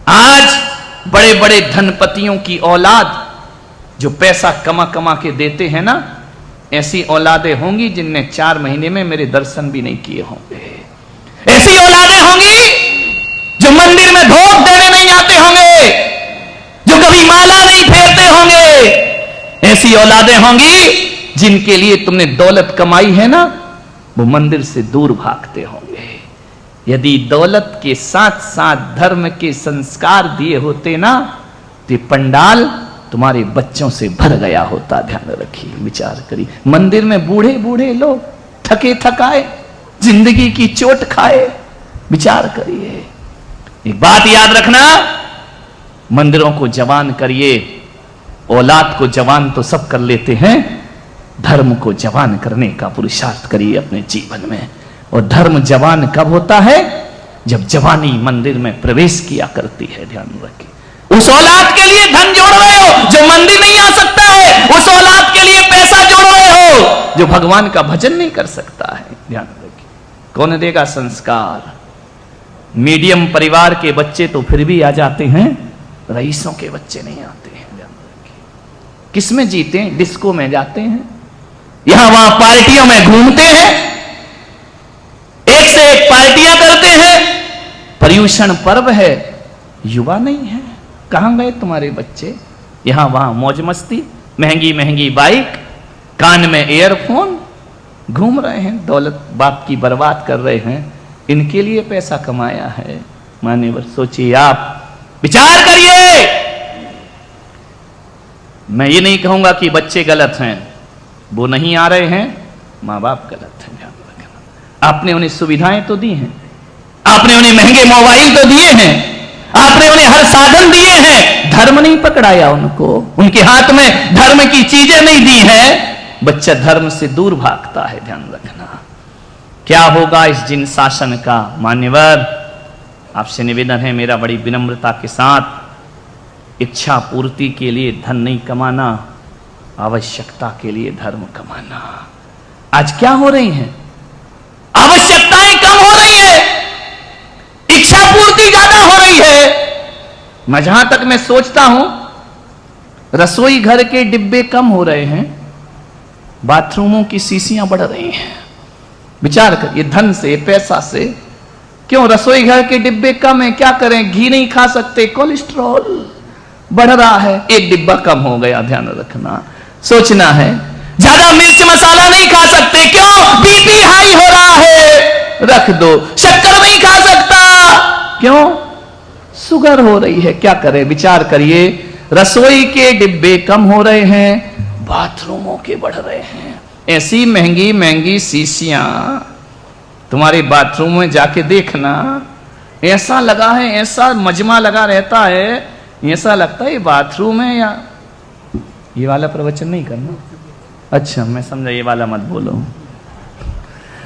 आज बड़े बड़े धनपतियों की औलाद जो पैसा कमा कमा के देते हैं ना, ऐसी औलादें होंगी जिनने 4 महीने में मेरे दर्शन भी नहीं किए होंगे। ऐसी औलादें होंगी जो मंदिर में भोग देने नहीं आते होंगे, जो कभी माला नहीं फेरते होंगे। ऐसी औलादें होंगी जिनके लिए तुमने दौलत कमाई है ना, वो मंदिर से दूर भागते होंगे। यदि दौलत के साथ साथ धर्म के संस्कार दिए होते ना, तो पंडाल तुम्हारे बच्चों से भर गया होता। ध्यान रखिए, विचार करिए। मंदिर में बूढ़े बूढ़े लोग थके थकाए, जिंदगी की चोट खाए, विचार करिए। एक बात याद रखना, मंदिरों को जवान करिए। औलाद को जवान तो सब कर लेते हैं, धर्म को जवान करने का पुरुषार्थ करिए अपने जीवन में। और धर्म जवान कब होता है? जब जवानी मंदिर में प्रवेश किया करती है। ध्यान रखिए। उस औलाद के लिए धन जोड़ रहे हो जो मंदिर नहीं आ सकता है, उस औलाद के लिए पैसा जोड़ रहे हो जो भगवान का भजन नहीं कर सकता है। ध्यान रखिए। कौन देगा संस्कार? मीडियम परिवार के बच्चे तो फिर भी आ जाते हैं, रईसों के बच्चे नहीं आते हैं। ध्यान रखिए। किस में जीते हैं? डिस्को में जाते हैं, यहां वहां पार्टियों में घूमते हैं, एक से एक पार्टियां करते हैं। पर्यूषण पर्व है, युवा नहीं है। कहां गए तुम्हारे बच्चे? यहां वहां मौज मस्ती, महंगी महंगी बाइक, कान में एयरफोन, घूम रहे हैं, दौलत बाप की बर्बाद कर रहे हैं। इनके लिए पैसा कमाया है। मान्यवर सोचिए, आप विचार करिए। मैं ये नहीं कहूंगा कि बच्चे गलत हैं, वो नहीं आ रहे हैं, मां बाप गलत हैं। ध्यान रखना। आपने उन्हें सुविधाएं तो दी हैं, आपने उन्हें महंगे मोबाइल तो दिए हैं, आपने उन्हें हर साधन दिए हैं, धर्म नहीं पकड़ाया उनको, उनके हाथ में धर्म की चीजें नहीं दी हैं। बच्चा धर्म से दूर भागता है। ध्यान रखना। क्या होगा इस जिन शासन का? मान्यवर, आपसे निवेदन है मेरा बड़ी विनम्रता के साथ, इच्छा पूर्ति के लिए धन नहीं कमाना, आवश्यकता के लिए धर्म कमाना। आज क्या हो रही है? आवश्यकताएं कम हो रही है, इच्छा पूर्ति ज्यादा हो रही है। मैं जहां तक मैं सोचता हूं, रसोई घर के डिब्बे कम हो रहे हैं, बाथरूमों की शीशियां बढ़ रही हैं। विचार करिए, धन से, पैसा से। क्यों रसोई घर के डिब्बे कम है? क्या करें? घी नहीं खा सकते, कोलेस्ट्रॉल बढ़ रहा है, एक डिब्बा कम हो गया। ध्यान रखना। सोचना है, ज्यादा मिर्च मसाला नहीं खा सकते, क्यों? बीपी हाई हो रहा है, रख दो। शक्कर नहीं खा सकता, क्यों? शुगर हो रही है। क्या करें? विचार करिए। रसोई के डिब्बे कम हो रहे हैं, बाथरूमों के बढ़ रहे हैं। ऐसी महंगी महंगी शीशियां तुम्हारे बाथरूम में जाके देखना, ऐसा लगा है, ऐसा मजमा लगा रहता है, ऐसा लगता है ये बाथरूम है। या ये वाला प्रवचन नहीं करना? अच्छा, मैं समझा ये वाला मत बोलो।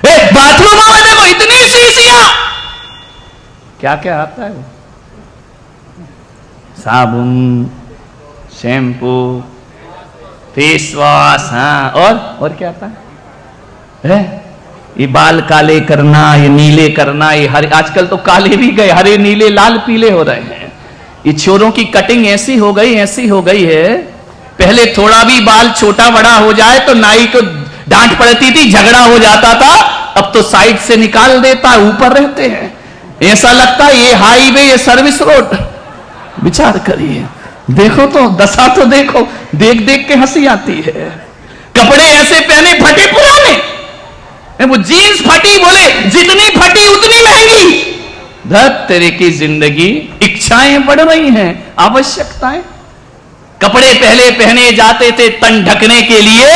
बाथरूम में देखो इतनी शीशियां, क्या क्या आता है? साबुन, शैम्पू, फेस वॉश, हाँ, और क्या आता है? ये बाल काले करना, ये नीले करना, ये हरे, आजकल तो काले भी गए, हरे नीले लाल पीले हो रहे हैं। ये छोरों की कटिंग ऐसी हो गई है। पहले थोड़ा भी बाल छोटा बड़ा हो जाए तो नाई को डांट पड़ती थी, झगड़ा हो जाता था। अब तो साइड से निकाल देता है, ऊपर रहते हैं। ऐसा लगता है ये हाईवे, ये सर्विस रोड। विचार करिए, देखो तो दशा तो देखो, देख देख के हंसी आती है। कपड़े ऐसे पहने फटे पुराने, वो जीन्स फटी, बोले जितनी फटी उतनी महंगी। धत तेरे की जिंदगी। इच्छाएं बढ़ रही हैं, आवश्यकताएं। कपड़े पहले पहने जाते थे तन ढकने के लिए,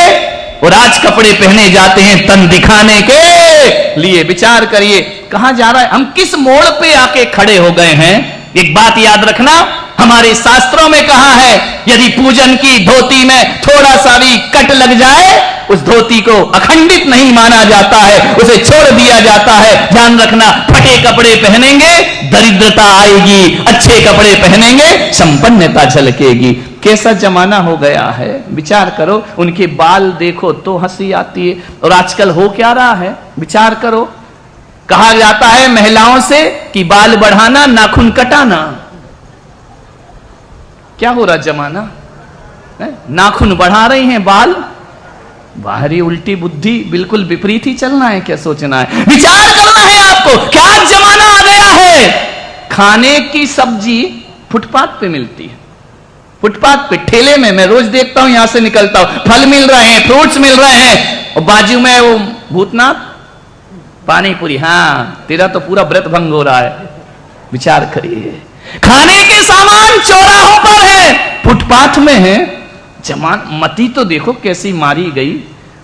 और आज कपड़े पहने जाते हैं तन दिखाने के लिए। विचार करिए कहां जा रहा है, हम किस मोड़ पे आके खड़े हो गए हैं। एक बात याद रखना, हमारे शास्त्रों में कहा है, यदि पूजन की धोती में थोड़ा सा भी कट लग जाए, उस धोती को अखंडित नहीं माना जाता है, उसे छोड़ दिया जाता है। ध्यान रखना, फटे कपड़े पहनेंगे दरिद्रता आएगी, अच्छे कपड़े पहनेंगे संपन्नता झलकेगी। कैसा जमाना हो गया है, विचार करो। उनके बाल देखो तो हंसी आती है। और आजकल हो क्या रहा है, विचार करो। कहा जाता है महिलाओं से कि बाल बढ़ाना, नाखून कटाना। क्या हो रहा जमाना है? नाखून बढ़ा रहे हैं, बाल बाहरी उल्टी बुद्धि, बिल्कुल विपरीत ही चलना है। क्या सोचना है, विचार करना है आपको। क्या जमाना आ गया है, खाने की सब्जी फुटपाथ पे मिलती है। फुटपाथ पे ठेले में मैं रोज देखता हूं, यहां से निकलता हूं, फल मिल रहे हैं, फ्रूट्स मिल रहे हैं, और बाजू में वो भूतनाथ पानी पूरी। हाँ, तेरा तो पूरा व्रत भंग हो रहा है। विचार करिए, खाने के सामान चौराहों पर है, फुटपाथ में है। जमान मती तो देखो कैसी मारी गई।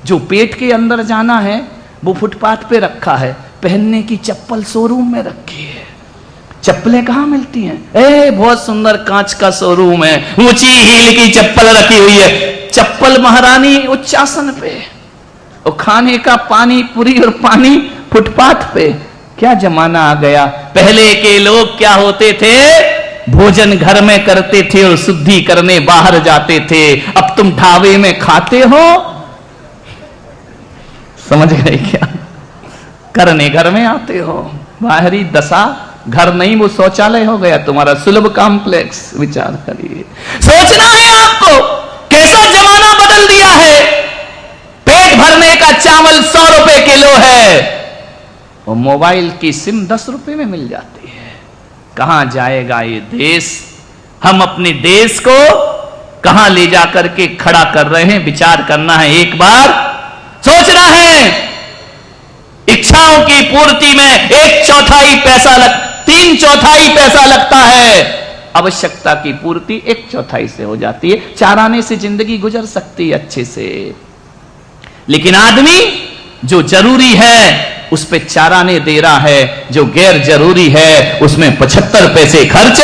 जो पेट के अंदर जाना है वो फुटपाथ पे रखा है, पहनने की चप्पल शोरूम में रखी है। चप्पलें कहां मिलती हैं? बहुत सुंदर कांच का शोरूम है, ऊंची हील की चप्पल रखी हुई है, चप्पल महारानी उच्चासन पे, और खाने का पानी पूरी और पानी फुटपाथ पे। क्या जमाना आ गया। पहले के लोग क्या होते थे, भोजन घर में करते थे और शुद्धि करने बाहर जाते थे। अब तुम ढाबे में खाते हो, समझ गए क्या, करने घर में आते हो। बाहरी दशा घर नहीं, वो शौचालय हो गया तुम्हारा, सुलभ कॉम्प्लेक्स। विचार करिए, सोचना है आपको, कैसा जमाना बदल दिया है। पेट भरने का चावल 100 रुपए किलो है, और मोबाइल की सिम 10 रुपए में मिल जाती है। कहां जाएगा ये देश? हम अपने देश को कहां ले जाकर के खड़ा कर रहे हैं, विचार करना है। एक बार सोचना है, इच्छाओं की पूर्ति में 1/4 पैसा 3/4 पैसा लगता है, आवश्यकता की पूर्ति 1/4 से हो जाती है। 4 आने से जिंदगी गुजर सकती है अच्छे से, लेकिन आदमी जो जरूरी है उस पे 4 आने दे रहा है, जो गैर जरूरी है उसमें 75 पैसे खर्च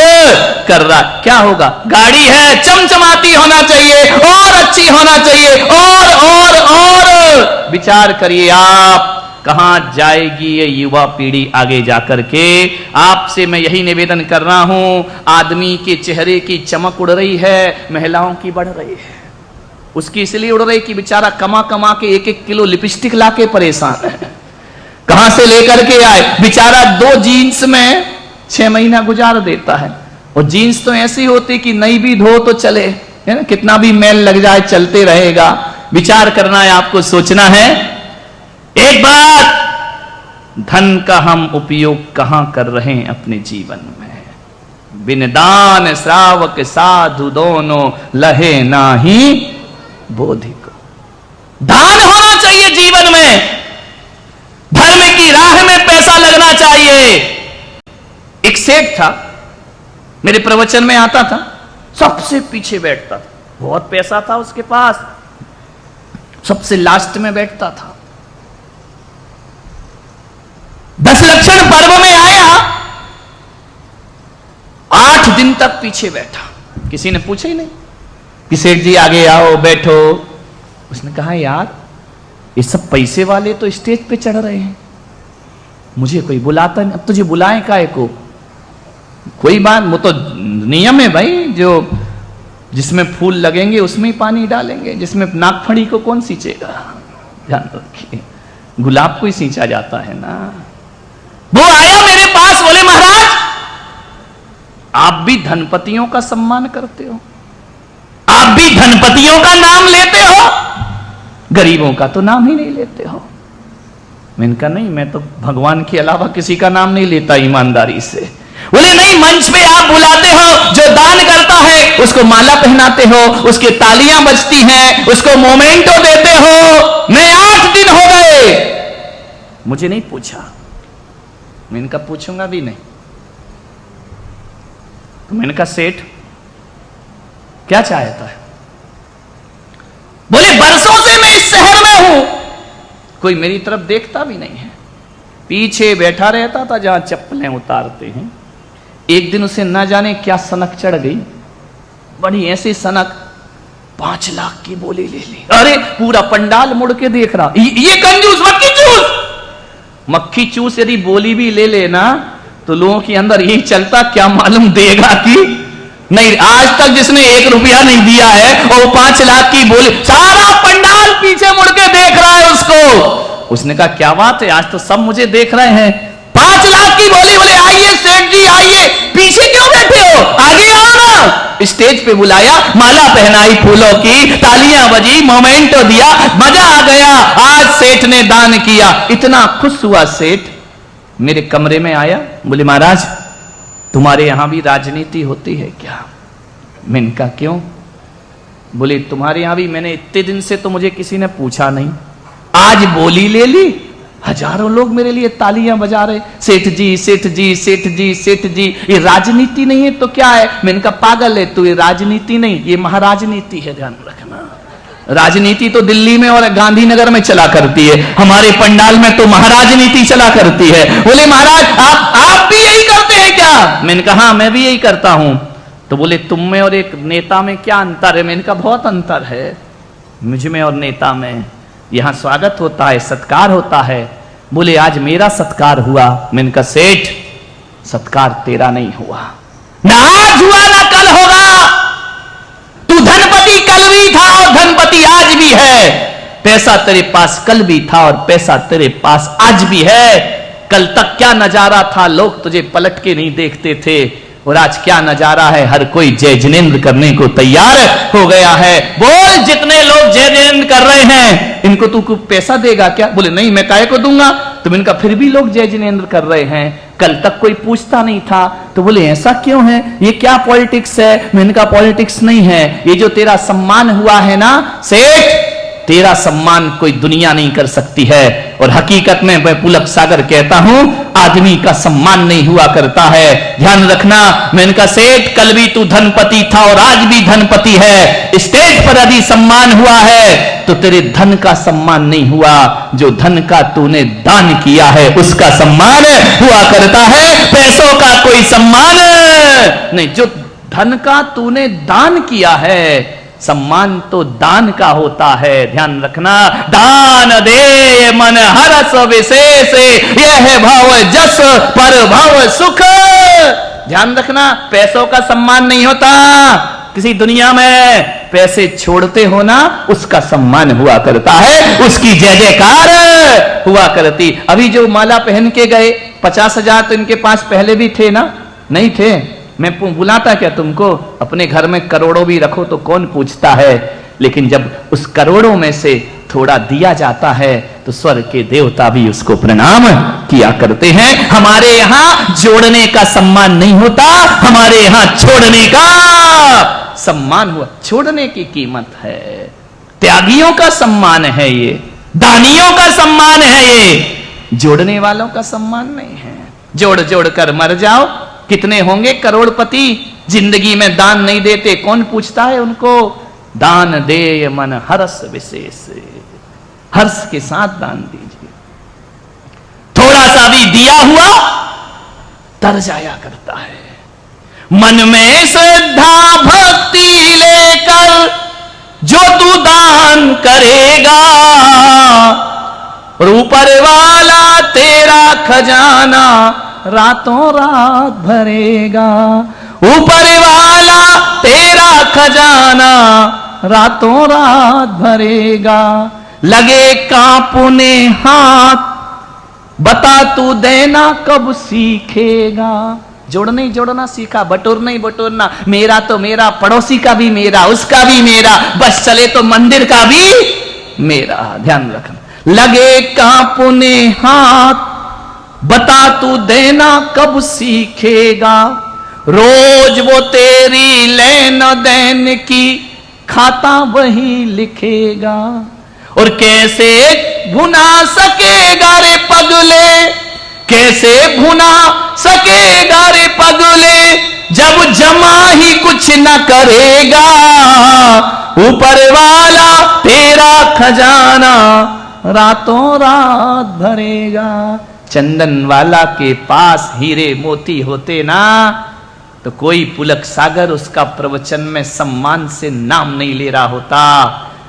कर रहा। क्या होगा? गाड़ी है, चमचमाती होना चाहिए और अच्छी होना चाहिए, और विचार करिए आप, कहां जाएगी ये युवा पीढ़ी आगे जाकर के। आपसे मैं यही निवेदन कर रहा हूं, आदमी के चेहरे की चमक उड़ रही है, महिलाओं की बढ़ रही है। उसकी इसलिए उड़ रही कि बेचारा कमा कमा के 1-1 किलो लिपस्टिक लाके परेशान है। कहां से लेकर के आए बेचारा? 2 जीन्स में 6 महीना गुजार देता है, और जीन्स तो ऐसी होती कि नई भी धो तो चले, है ना, कितना भी मैल लग जाए चलते रहेगा। विचार करना है आपको, सोचना है। एक बात, धन का हम उपयोग कहां कर रहे हैं अपने जीवन में? बिन दान श्रावक साधु दोनों लहे नाही बोधि को। दान होना चाहिए जीवन में, धर्म की राह में पैसा लगना चाहिए। एक सेठ था, मेरे प्रवचन में आता था, सबसे पीछे बैठता था, बहुत पैसा था उसके पास, सबसे लास्ट में बैठता था। 10 लक्षण पर्व में आया, 8 दिन तक पीछे बैठा, किसी ने पूछा ही नहीं कि सेठ जी आगे आओ बैठो। उसने कहा यार ये सब पैसे वाले तो स्टेज पे चढ़ रहे हैं, मुझे कोई बुलाता नहीं, अब तुझे बुलाएं काहे को? कोई बात, वो तो नियम है भाई, जो जिसमें फूल लगेंगे उसमें ही पानी डालेंगे, जिसमें नागफड़ी को कौन सींचेगा? ध्यान रखिए, गुलाब को ही सींचा जाता है ना। वो आया मेरे पास, बोले महाराज आप भी धनपतियों का सम्मान करते हो, आप भी धनपतियों का नाम लेते हो, गरीबों का तो नाम ही नहीं लेते हो। मैंने कहा नहीं, मैं तो भगवान के अलावा किसी का नाम नहीं लेता ईमानदारी से। बोले नहीं, मंच पे आप बुलाते हो, जो दान करता है उसको माला पहनाते हो, उसके तालियां बजती हैं, उसको मोमेंटो देते हो। मैं 8 दिन हो गए, मुझे नहीं पूछा। मैंने कहा पूछूंगा भी नहीं। तो मैंने कहा सेठ क्या चाहता है? बोले बरसों से मैं इस शहर में हूं, कोई मेरी तरफ देखता भी नहीं है, पीछे बैठा रहता था जहां चप्पलें उतारते हैं। एक दिन उसे ना जाने क्या सनक चढ़ गई, बड़ी ऐसी सनक, 5 लाख की बोली ले ली। अरे पूरा पंडाल मुड़ के देख रहा, ये कंजूस मक्खी चूस। मक्खी चूस यदि बोली भी ले लेना तो लोगों के अंदर यही चलता, क्या मालूम देगा कि नहीं। आज तक जिसने 1 रुपया नहीं दिया है और 5 लाख की बोली, सारा पंडाल पीछे मुड़ के देख रहा है उसको। उसने कहा क्या बात है, आज तो सब मुझे देख रहे हैं, 5 लाख की बोली। बोले आइए सेठ जी आइए, पीछे क्यों बैठे हो, आगे आओ ना। स्टेज पे बुलाया, माला पहनाई फूलों की, तालियां बजी, मोमेंटो दिया, मजा आ गया। आज सेठ ने दान किया। इतना खुश हुआ सेठ, मेरे कमरे में आया, बोले महाराज तुम्हारे यहां भी राजनीति होती है क्या? मैंने कहा क्यों? बोले तुम्हारे यहां भी, मैंने इतने दिन से तो मुझे किसी ने पूछा नहीं, आज बोली ले ली, हजारों लोग मेरे लिए तालियां बजा रहे, सेठ जी सेठ जी सेठ जी सेठ जी। ये राजनीति नहीं है तो क्या है? मैंने कहा पागल है तू, ये राजनीति नहीं, ये महाराजनीति है, ध्यान रखना। राजनीति तो दिल्ली में और गांधीनगर में चला करती है, हमारे पंडाल में तो महाराजनीति चला करती है। बोले महाराज आप भी यही करते हैं क्या? मैंने कहा मैं भी यही करता हूं। तो बोले तुम में और एक नेता में क्या अंतर है? मैंने कहा बहुत अंतर है मुझ में और नेता में। यहां स्वागत होता है, सत्कार होता है। बोले आज मेरा सत्कार हुआ। मैंने कहा सेठ सत्कार तेरा नहीं हुआ, ना आज हुआ ना कल होगा। तू धनपति कल भी था और धनपति आज भी है। पैसा तेरे पास कल भी था और पैसा तेरे पास आज भी है। कल तक क्या नजारा था, लोग तुझे पलट के नहीं देखते थे, और आज क्या नजारा है, हर कोई जय जिनेंद्र करने को तैयार हो गया है। बोल जितने लोग जय जिनेंद्र कर रहे हैं, इनको तू कुछ पैसा देगा क्या? बोले नहीं मैं काहे को दूंगा। तो इनका फिर भी लोग जय जिनेंद्र कर रहे हैं, कल तक कोई पूछता नहीं था। तो बोले ऐसा क्यों है, ये क्या पॉलिटिक्स है? मैंने कहा पॉलिटिक्स नहीं है, ये जो तेरा सम्मान हुआ है ना सेठ, तेरा सम्मान कोई दुनिया नहीं कर सकती है। और हकीकत में मैं पुलक सागर कहता हूं, आदमी का सम्मान नहीं हुआ करता है, ध्यान रखना। मैंने कहा सेठ कल भी तू धनपति था और आज भी धनपति है। स्टेज पर यदि सम्मान हुआ है तो तेरे धन का सम्मान नहीं हुआ, जो धन का तूने दान किया है उसका सम्मान हुआ करता है, पैसों का कोई सम्मान नहीं। जो धन का तूने दान किया है, सम्मान तो दान का होता है, ध्यान रखना। दान दे मन हरस विशेष, यह भाव जस पर भाव सुख। ध्यान रखना, पैसों का सम्मान नहीं होता किसी दुनिया में। पैसे छोड़ते हो ना, उसका सम्मान हुआ करता है, उसकी जय जयकार हुआ करती। अभी जो माला पहन के गए 50,000 तो इनके पास पहले भी थे ना? नहीं थे? मैं बुलाता क्या तुमको? अपने घर में करोड़ों भी रखो तो कौन पूछता है, लेकिन जब उस करोड़ों में से थोड़ा दिया जाता है तो स्वर्ग के देवता भी उसको प्रणाम किया करते हैं। हमारे यहां जोड़ने का सम्मान नहीं होता, हमारे यहां छोड़ने का सम्मान हुआ। छोड़ने की कीमत है, त्यागियों का सम्मान है, ये दानियों का सम्मान है, ये जोड़ने वालों का सम्मान नहीं है। जोड़ जोड़ कर मर जाओ, कितने होंगे करोड़पति जिंदगी में दान नहीं देते, कौन पूछता है उनको? दान दे मन हर्ष विशेष, हर्ष के साथ दान दीजिए। थोड़ा सा भी दिया हुआ तर जाया करता है। मन में श्रद्धा भक्ति लेकर जो तू दान करेगा, और ऊपर वाला तेरा खजाना रातों रात भरेगा। ऊपर वाला तेरा खजाना रातों रात भरेगा। लगे कांपने हाथ, बता तू देना कब सीखेगा। जोड़ना ही जोड़ना सीखा, बटोरना ही बटोरना। मेरा तो मेरा, पड़ोसी का भी मेरा, उसका भी मेरा, बस चले तो मंदिर का भी मेरा। ध्यान रखना। लगे कांपने हाथ, बता तू देना कब सीखेगा। रोज वो तेरी लेन देन की खाता वही लिखेगा। और कैसे भुना सकेगा रे पगले, कैसे भुना सकेगा रे पगले, जब जमा ही कुछ न करेगा। ऊपर वाला तेरा खजाना रातों रात भरेगा। चंदन वाला के पास हीरे मोती होते ना, तो कोई पुलक सागर उसका प्रवचन में सम्मान से नाम नहीं ले रहा होता।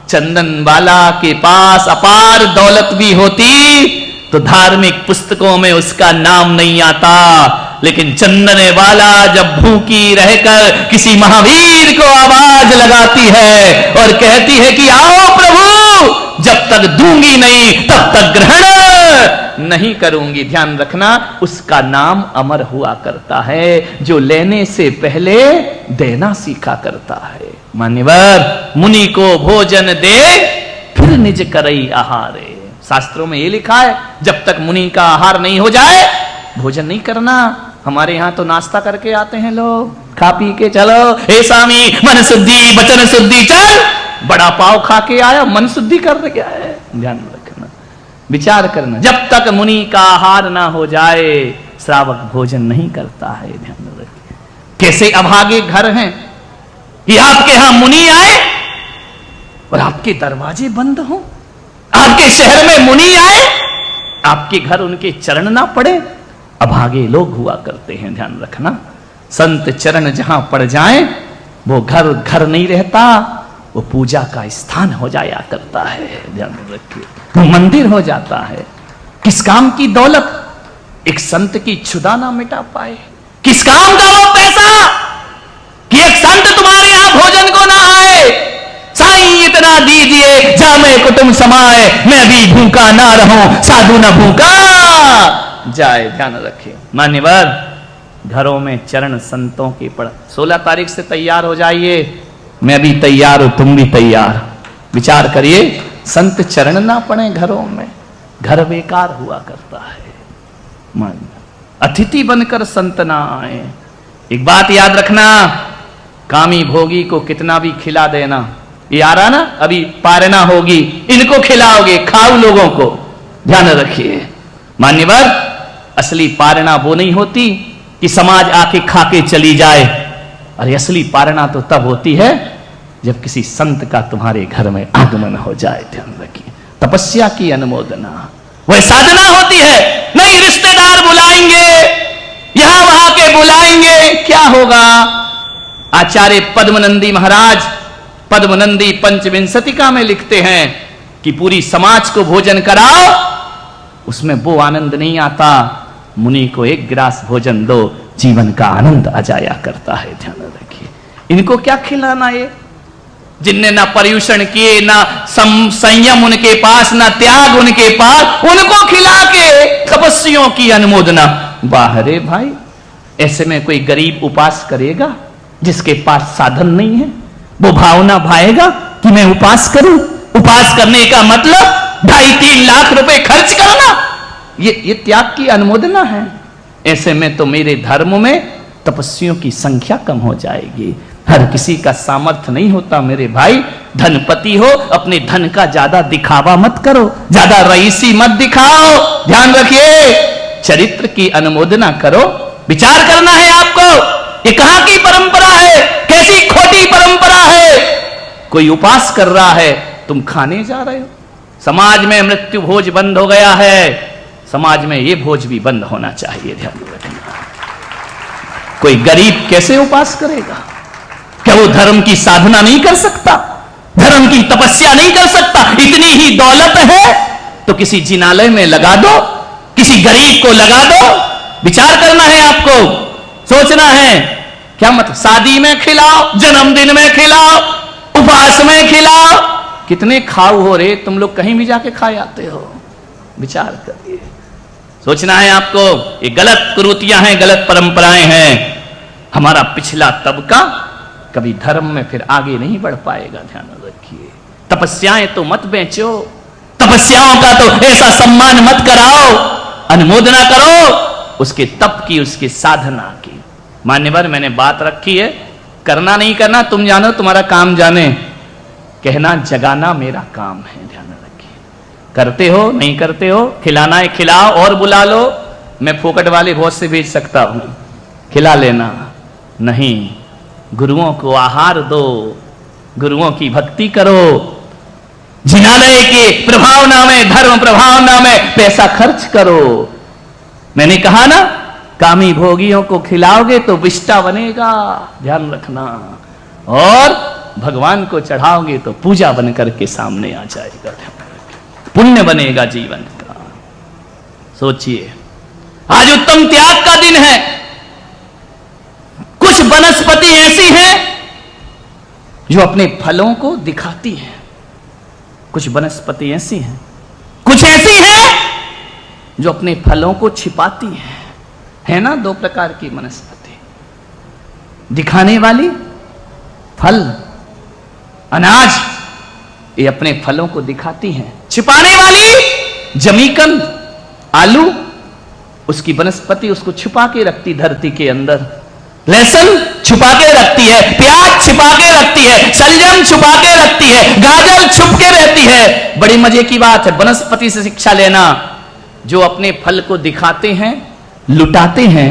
चंदन वाला के पास अपार दौलत भी होती तो धार्मिक पुस्तकों में उसका नाम नहीं आता। लेकिन चंदन वाला जब भूखी रहकर किसी महावीर को आवाज लगाती है और कहती है कि आओ प्रभु, जब तक दूंगी नहीं तब तक ग्रहण नहीं करूंगी। ध्यान रखना, उसका नाम अमर हुआ करता है जो लेने से पहले देना सीखा करता है। मान्यवर, मुनि को भोजन दे फिर निज करई आहारे। शास्त्रों में ये लिखा है, जब तक मुनि का आहार नहीं हो जाए भोजन नहीं करना। हमारे यहां तो नाश्ता करके आते हैं लोग, खा पी के चलो, हे स्वामी मन शुद्धि वचन शुद्धि, चल बड़ा पाव खा के आया, मन शुद्धि कर गया है। ध्यान रखना, विचार करना, जब तक मुनि का आहार ना हो जाए श्रावक भोजन नहीं करता है। ध्यान रखिए, कैसे अभागे घर हैं कि आपके यहां मुनि आए और आपके दरवाजे बंद हो, आपके शहर में मुनि आए, आपके घर उनके चरण ना पड़े। अभागे लोग हुआ करते हैं। ध्यान रखना, संत चरण जहां पड़ जाए वो घर घर नहीं रहता, वो पूजा का स्थान हो जाया करता है। ध्यान रखिए, वो मंदिर हो जाता है। किस काम की दौलत एक संत की क्षुधा ना मिटा पाए? किस काम का वो पैसा कि एक संत तुम्हारे यहां भोजन को ना आए? साईं इतना दीजिए जामे कुटुंब समाए, मैं भी भूखा ना रहूं साधु न भूखा जाए। ध्यान रखिए मान्यवर, घरों में चरण संतों की पड़ 16 तारीख से तैयार हो जाइए। मैं भी तैयार हूं, तुम भी तैयार। विचार करिए, संत चरण ना पड़े घरों में, घर बेकार हुआ करता है। मान अतिथि बनकर संत ना आए। एक बात याद रखना, कामी भोगी को कितना भी खिला देना, ये आ रहा ना, अभी पारना होगी, इनको खिलाओगे, खाओ लोगों को। ध्यान रखिए मान्यवर, असली पारना वो नहीं होती कि समाज आके खा के चली जाए। अरे असली पारना तो तब होती है जब किसी संत का तुम्हारे घर में आगमन हो जाए। ध्यान रखिए, तपस्या की अनुमोदना वह साधना होती है। नहीं रिश्तेदार बुलाएंगे, यहां वहां के बुलाएंगे, क्या होगा? आचार्य पद्मनंदी महाराज पद्मनंदी पंचविंशतिका में लिखते हैं कि पूरी समाज को भोजन कराओ, उसमें वो आनंद नहीं आता। मुनि को एक गिलास भोजन दो, जीवन का आनंद आ जाया करता है। ध्यान रखिए, इनको क्या खिलाना ये, जिनने ना पर्यूषण किए, ना संयम उनके पास, ना त्याग उनके पास, उनको खिला के तपस्वियों की अनुमोदना। वाह रे भाई, ऐसे में कोई गरीब उपास करेगा जिसके पास साधन नहीं है? वो भावना भाएगा कि मैं उपास करूं? उपास करने का मतलब 2.5-3 लाख रुपए खर्च करना, ये त्याग की अनुमोदना है। ऐसे में तो मेरे धर्म में तपस्वियों की संख्या कम हो जाएगी। हर किसी का सामर्थ्य नहीं होता मेरे भाई। धनपति हो, अपने धन का ज्यादा दिखावा मत करो, ज्यादा रईसी मत दिखाओ। ध्यान रखिए, चरित्र की अनुमोदना करो। विचार करना है आपको, ये कहां की परंपरा है, कैसी खोटी परंपरा है। कोई उपास कर रहा है, तुम खाने जा रहे हो। समाज में मृत्यु भोज बंद हो गया है, समाज में ये भोज भी बंद होना चाहिए। ध्यान रखना, कोई गरीब कैसे उपास करेगा? क्या वो धर्म की साधना नहीं कर सकता? धर्म की तपस्या नहीं कर सकता? इतनी ही दौलत है तो किसी जिनालय में लगा दो, किसी गरीब को लगा दो। विचार करना है आपको, सोचना है। क्या मत शादी में खिलाओ, जन्मदिन में खिलाओ, उपवास में खिलाओ। कितने खाऊ हो रे तुम लोग, कहीं भी जाके खा आते हो। विचार करिए, सोचना है आपको। ये गलत कुरीतियां हैं, गलत परंपराएं हैं। हमारा पिछला तबका कभी धर्म में फिर आगे नहीं बढ़ पाएगा। ध्यान रखिए, तपस्याएं तो मत बेचो, तपस्याओं का तो ऐसा सम्मान मत कराओ। अनुमोदना करो उसके तप की, उसके साधना की। मान्यवर, मैंने बात रखी है, करना नहीं करना तुम जानो, तुम्हारा काम जाने। कहना जगाना मेरा काम है। ध्यान रखिए, करते हो नहीं करते हो, खिलाना है खिलाओ और बुला लो। मैं फोकट वाले बहुत से भेज सकता हूं, खिला लेना। नहीं, गुरुओं को आहार दो, गुरुओं की भक्ति करो। जिनालय के प्रभावना में, धर्म प्रभावना में पैसा खर्च करो। मैंने कहा ना, कामी भोगियों को खिलाओगे तो विष्टा बनेगा। ध्यान रखना, और भगवान को चढ़ाओगे तो पूजा बनकर के सामने आ जाएगा। पुण्य बनेगा जीवन का। सोचिए, आज उत्तम त्याग का दिन है। कुछ वनस्पति ऐसी हैं जो अपने फलों को दिखाती हैं, कुछ वनस्पति ऐसी हैं, कुछ ऐसी हैं जो अपने फलों को छिपाती है ना। दो प्रकार की वनस्पति, दिखाने वाली फल, अनाज, ये अपने फलों को दिखाती हैं। छिपाने वाली जमीकंद, आलू, उसकी वनस्पति उसको छुपा के रखती धरती के अंदर। लहसुन छुपा के रखती है, प्याज छुपा के रखती है, सलजम छुपा के रखती है, गाजर छुप के रहती है। बड़ी मजे की बात है वनस्पति से शिक्षा लेना। जो अपने फल को दिखाते हैं, लुटाते हैं,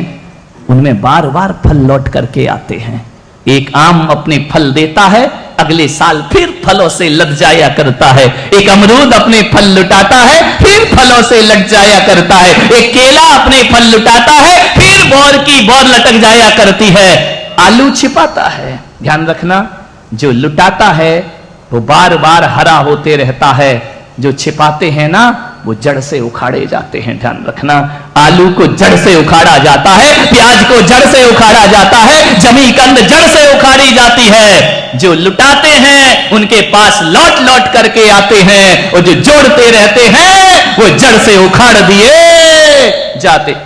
उनमें बार बार फल लौट करके आते हैं। एक आम अपने फल देता है, अगले साल फिर फलों से लद जाया करता है। एक अमरूद अपने फल लुटाता है, फिर फलों से लट जाया करता है। एक केला अपने फल लुटाता है, फिर बौर की बौर लटक जाया करती है। आलू छिपाता है, ध्यान रखना, जो लुटाता है वो बार बार हरा होते रहता है, जो छिपाते हैं ना वो जड़ से उखाड़े जाते हैं। ध्यान रखना, आलू को जड़ से उखाड़ा जाता है, प्याज को जड़ से उखाड़ा जाता है, जमीकंद जड़ से उखाड़ी जाती है। जो लुटाते हैं उनके पास लौट लौट करके आते हैं, और जो जोड़ते रहते हैं वो जड़ से उखाड़ दिए जाते।